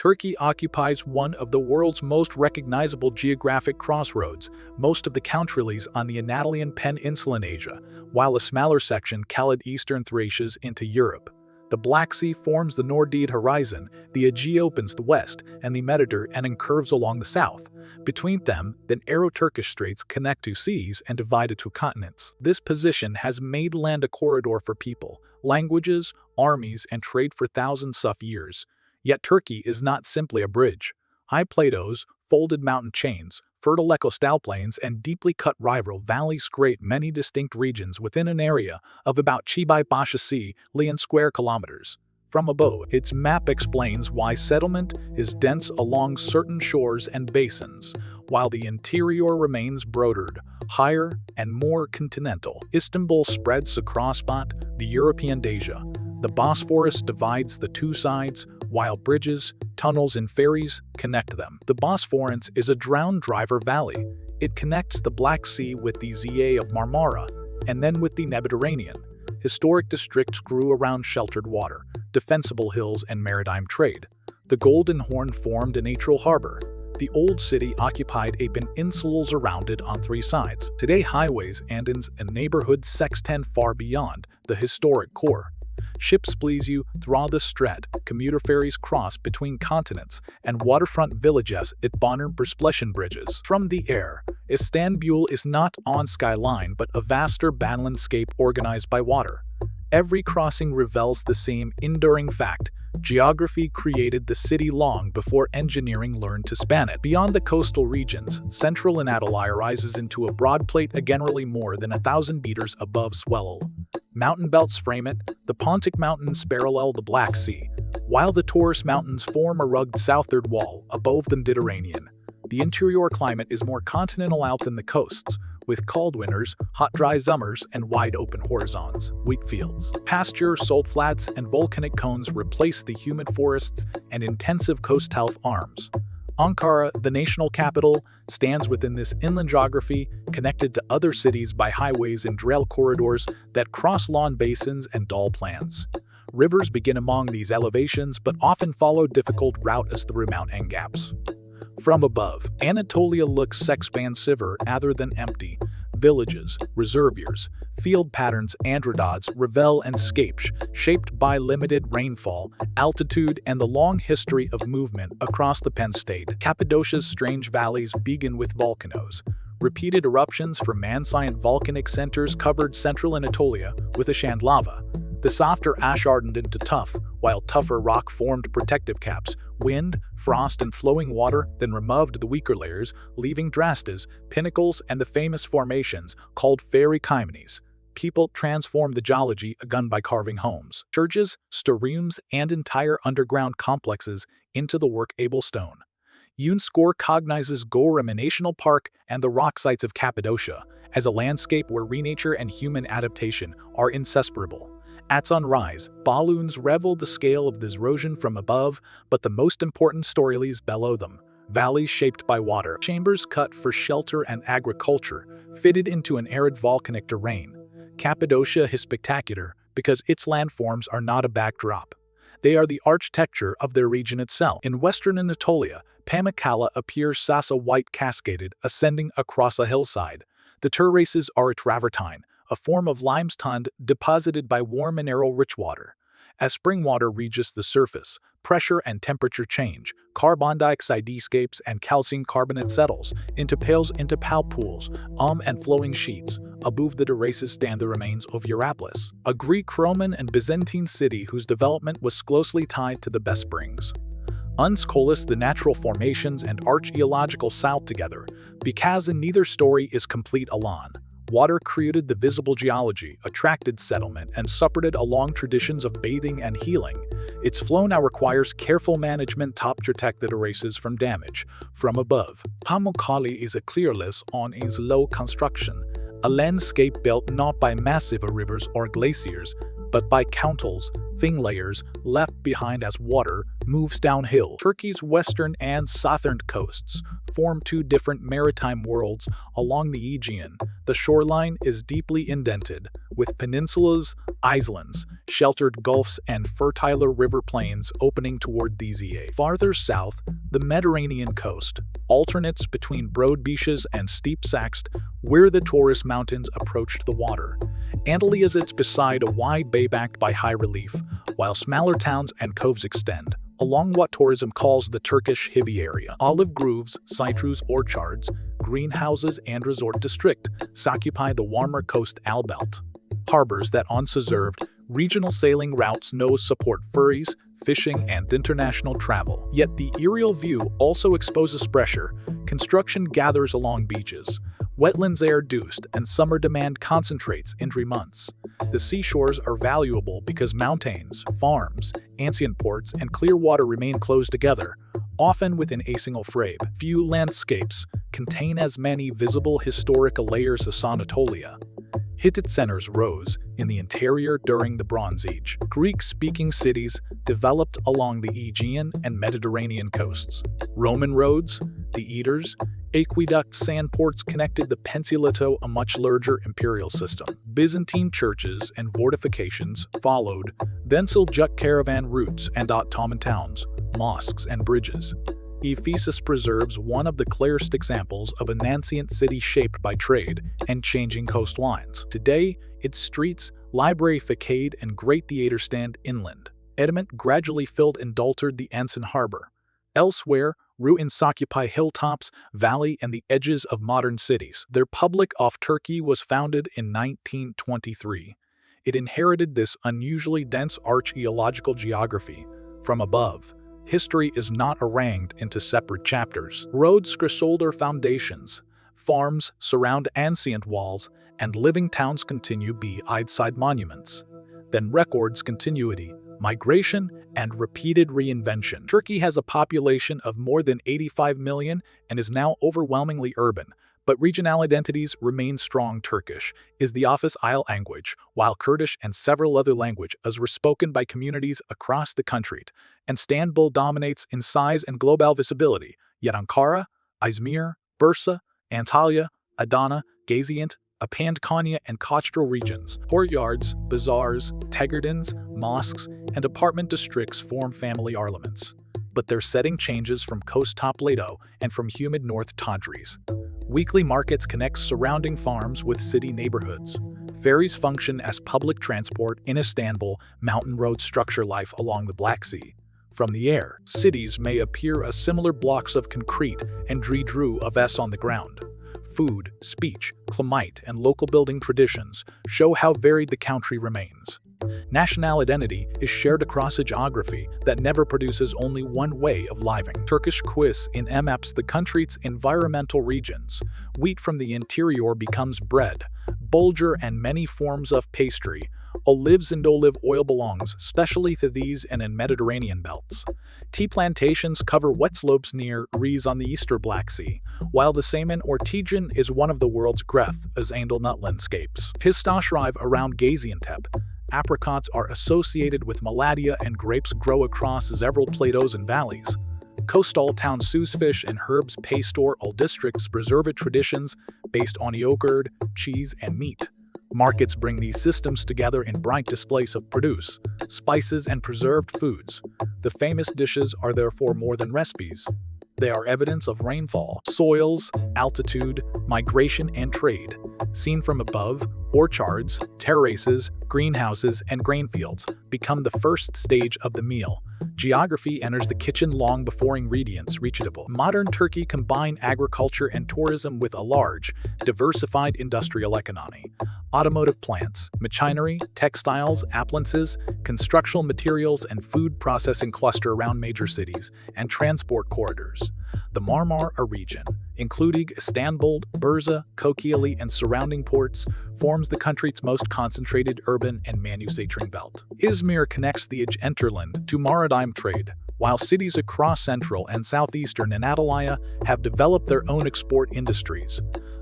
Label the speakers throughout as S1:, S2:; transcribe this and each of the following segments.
S1: Turkey occupies one of the world's most recognizable geographic crossroads. Most of the country lies on the Anatolian Peninsula in Asia, while a smaller section called Eastern Thracias into Europe. The Black Sea forms the Nordic horizon, the Aegean opens the west, and the Mediterranean curves along the south. Between them, the narrow Turkish straits connect two seas and divide two continents. This position has made land a corridor for people, languages, armies, and trade for thousands of years. Yet Turkey is not simply a bridge. High plateaus, folded mountain chains, fertile coastal plains, and deeply cut rival valleys create many distinct regions within an area of about Sea square kilometers. From above, its map explains why settlement is dense along certain shores and basins, while the interior remains broader, higher, and more continental. Istanbul spreads across the European Asia. The Bosphorus divides the two sides, while bridges, tunnels, and ferries connect them. The Bosphorus is a drowned river valley. It connects the Black Sea with the Sea of Marmara, and then with the Mediterranean. Historic districts grew around sheltered water, defensible hills, and maritime trade. The Golden Horn formed a natural harbor. The old city occupied a peninsula surrounded on three sides. Today, highways and neighborhoods extend far beyond the historic core. Ships please you through the strait, commuter ferries cross between continents, and waterfront villages at modern perspletion bridges. From the air, Istanbul is not on skyline but a vaster landscape organized by water. Every crossing reveals the same enduring fact: geography created the city long before engineering learned to span it. Beyond the coastal regions, central Anatolia rises into a broad plate generally more than 1,000 meters above swell. Mountain belts frame it. The Pontic Mountains parallel the Black Sea, while the Taurus Mountains form a rugged southward wall above the Mediterranean. The interior climate is more continental out than the coasts, with cold winters, hot dry summers, and wide open horizons. Wheat fields, pasture, salt flats, and volcanic cones replace the humid forests and intensive coastal farms. Ankara, the national capital, stands within this inland geography, connected to other cities by highways and rail corridors that cross lawn basins and dal plans. Rivers begin among these elevations but often follow difficult routes through mountain gaps. From above, Anatolia looks expansiver rather than empty. Villages, reservoirs, field patterns, and redots revel and scapes, shaped by limited rainfall, altitude, and the long history of movement across the Penn State. Cappadocia's strange valleys begin with volcanoes. Repeated eruptions from ancient volcanic centers covered central Anatolia with ascent lava. The softer ash hardened into tuff, while tougher rock formed protective caps. Wind, frost, and flowing water then removed the weaker layers, leaving drastas, pinnacles, and the famous formations called fairy chimeneas. People transformed the geology begun by carving homes, churches, storerooms, and entire underground complexes into the workable stone. UNESCO recognizes Gorham National Park and the rock sites of Cappadocia as a landscape where nature and human adaptation are inseparable. At sunrise, balloons revel the scale of this erosion from above, but the most important story lies below them. Valleys shaped by water, chambers cut for shelter and agriculture, fitted into an arid volcanic terrain. Cappadocia is spectacular because its landforms are not a backdrop. They are the architecture of their region itself. In western Anatolia, Pamukkale appears as a white cascade ascending across a hillside. The terraces are a travertine, a form of limestone deposited by warm mineral-rich water. As spring water reaches the surface, pressure and temperature change, carbon dioxide escapes and calcium carbonate settles into pools, and flowing sheets. Above the terraces stand the remains of Hierapolis, a Greek, Roman, and Byzantine city whose development was closely tied to the best springs. Unscolas the natural formations and archaeological south together, because in neither story is complete alone. Water created the visible geology, attracted settlement, and supported a long traditions of bathing and healing. Its flow now requires careful management to protect the terraces from damage from above. Pamukkale is a clearless on its low construction, a landscape built not by massive rivers or glaciers, but by countels, thin layers left behind as water moves downhill. Turkey's western and southern coasts form two different maritime worlds along the Aegean. The shoreline is deeply indented, with peninsulas, islands, sheltered gulfs, and fertile river plains opening toward the sea. Farther south, the Mediterranean coast alternates between broad beaches and steep saxed, where the Taurus Mountains approached the water. Antalya sits beside a wide bay backed by high relief, while smaller towns and coves extend along what tourism calls the Turkish Hivi area. Olive groves, citrus orchards, greenhouses, and resort district occupy the warmer coast belt. Harbors that once served regional sailing routes now support ferries, fishing, and international travel. Yet the aerial view also exposes pressure. Construction gathers along beaches. Wetlands are reduced, and summer demand concentrates in 3 months. The seashores are valuable because mountains, farms, ancient ports, and clear water remain close together, often within a single frame. Few landscapes contain as many visible historical layers as Anatolia. Hittite centers rose in the interior during the Bronze Age. Greek-speaking cities developed along the Aegean and Mediterranean coasts. Roman roads, theaters, aqueducts, and ports connected the peninsula to a much larger imperial system. Byzantine churches and fortifications followed, then seljuk caravan routes and Ottoman towns, mosques, and bridges. Ephesus preserves one of the clearest examples of an ancient city shaped by trade and changing coastlines. Today, its streets, library facade, and great theater stand inland. Ediment gradually filled and altered the ancient harbor. Elsewhere, ruins occupy hilltops, valley, and the edges of modern cities. The Republic of Turkey was founded in 1923. It inherited this unusually dense archaeological geography. From above, history is not arranged into separate chapters. Roads shoulder foundations, farms surround ancient walls, and living towns continue beside monuments. Then records continuity, migration, and repeated reinvention. Turkey has a population of more than 85 million and is now overwhelmingly urban, but regional identities remain strong. Turkish is the official language, while Kurdish and several other languages are spoken by communities across the country. Istanbul dominates in size and global visibility, yet Ankara, Izmir, Bursa, Antalya, Adana, Gaziantep, and Konya and coastal regions, courtyards, bazaars, tegardens, mosques, and apartment districts form family parliaments. But their setting changes from coast to plateau and from humid north tundras. Weekly markets connect surrounding farms with city neighborhoods. Ferries function as public transport in Istanbul. Mountain roads structure life along the Black Sea. From the air, cities may appear as similar blocks of concrete and drew of S on the ground. Food, speech, climate, and local building traditions show how varied the country remains. National identity is shared across a geography that never produces only one way of living. Turkish quiz in maps the country's environmental regions. Wheat from the interior becomes bread, bulgur, and many forms of pastry. Olives and olive oil belongs especially to these and in Mediterranean belts. Tea plantations cover wet slopes near Rees on the eastern Black Sea, while the salmon or Aegean is one of the world's greatest nut landscapes. Pistache rive around Gaziantep. Apricots are associated with Malatya, and grapes grow across several plateaus and valleys. Coastal towns use fish and herbs. Pastoral districts preserve traditions based on yogurt, cheese, and meat. Markets bring these systems together in bright displays of produce, spices, and preserved foods. The famous dishes are therefore more than recipes. They are evidence of rainfall, soils, altitude, migration, and trade. Seen from above, orchards, terraces, greenhouses, and grain fields become the first stage of the meal. Geography enters the kitchen long before ingredients reach the table. Modern Turkey combines agriculture and tourism with a large, diversified industrial economy. Automotive plants, machinery, textiles, appliances, constructional materials, and food processing cluster around major cities and transport corridors. The Marmara region, including Istanbul, Bursa, Kocaeli, and surrounding ports, forms the country's most concentrated urban and manufacturing belt. Izmir connects the hinterland to maritime trade, while cities across central and southeastern Anatolia have developed their own export industries.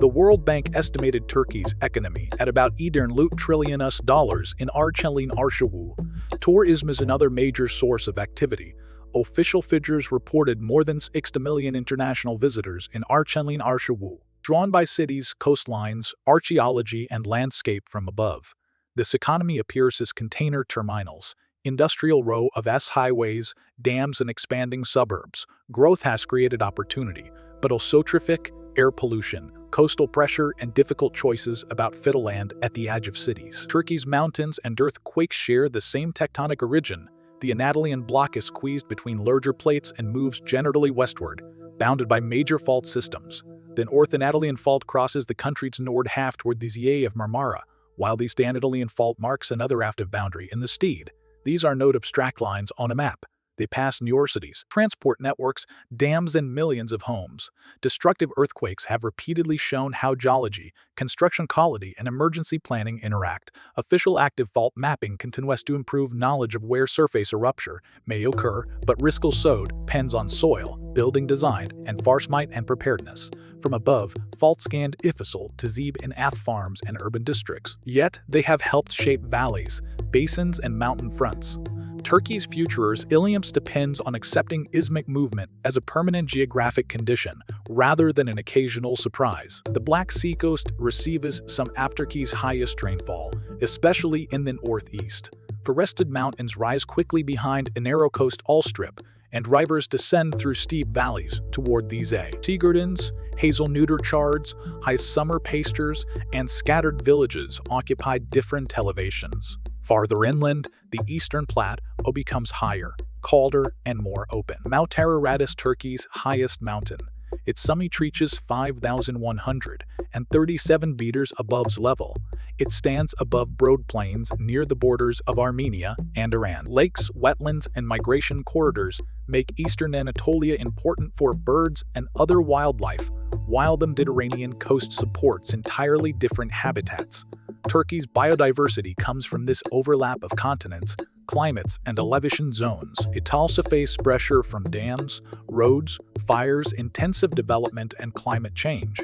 S1: The World Bank estimated Turkey's economy at about $1 trillion in Arçelik Arşivu. Tourism is another major source of activity. Official figures reported more than 60 million international visitors in Arçelik Arşivu, drawn by cities, coastlines, archaeology, and landscape from above. This economy appears as container terminals, industrial row of highways, dams, and expanding suburbs. Growth has created opportunity, but also traffic, air pollution, coastal pressure, and difficult choices about fiddleland at the edge of cities. Turkey's mountains and earthquakes share the same tectonic origin. The Anatolian block is squeezed between larger plates and moves generally westward, bounded by major fault systems. The North Anatolian Fault crosses the country's north half toward the Sea of Marmara, while the East Anatolian Fault marks another active boundary in the Steed. These are not abstract lines on a map. They pass newer cities, transport networks, dams, and millions of homes. Destructive earthquakes have repeatedly shown how geology, construction quality, and emergency planning interact. Official active fault mapping continues to improve knowledge of where surface rupture may occur, but risk also depends on soil, building design, and foresight and preparedness. From above, fault scanned Ephesus to Zeb and Ath farms and urban districts. Yet, they have helped shape valleys, basins, and mountain fronts. Turkey's future's Iliums depends on accepting seismic movement as a permanent geographic condition rather than an occasional surprise. The Black Sea coast receives some of Turkey's highest rainfall, especially in the northeast. Forested mountains rise quickly behind a narrow coastal strip, and rivers descend through steep valleys toward these tea gardens, hazelnut orchards, high summer pastures, and scattered villages occupy different elevations. Farther inland, the eastern Plateau becomes higher, colder, and more open. Mount Ararat is Turkey's highest mountain. Its summit reaches 5,137 meters above sea level. It stands above broad plains near the borders of Armenia and Iran. Lakes, wetlands, and migration corridors make eastern Anatolia important for birds and other wildlife, while the Mediterranean coast supports entirely different habitats. Turkey's biodiversity comes from this overlap of continents, climates, and elevation zones. It also faces pressure from dams, roads, fires, intensive development, and climate change.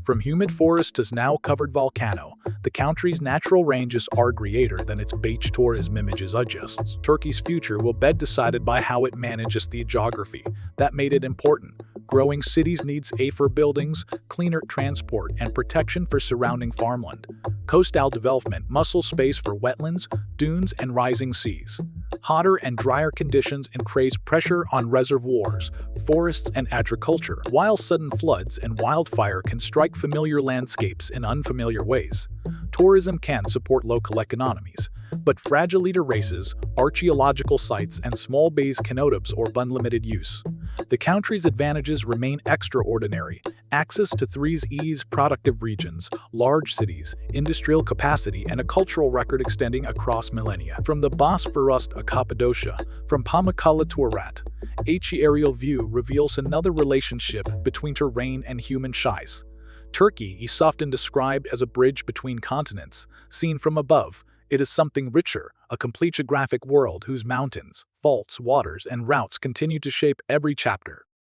S1: From humid forest to snow-covered volcano, the country's natural ranges are greater than its beach tourism images suggests. Turkey's future will be decided by how it manages the geography that made it important. Growing cities need safer buildings, cleaner transport, and protection for surrounding farmland. Coastal development must allow space for wetlands, dunes, and rising seas. Hotter and drier conditions increase pressure on reservoirs, forests, and agriculture, while sudden floods and wildfire can strike familiar landscapes in unfamiliar ways. Tourism can support local economies, but fragile races, archaeological sites, and small bays cannot absorb unlimited use. The country's advantages remain extraordinary: access to three E's productive regions, large cities, industrial capacity, and a cultural record extending across millennia. From the Bosphorus to Cappadocia, from Pamukkale to Ararat, each aerial view reveals another relationship between terrain and human size. Turkey is often described as a bridge between continents. Seen from above, it is something richer, a complete geographic world whose mountains, faults, waters, and routes continue to shape every chapter.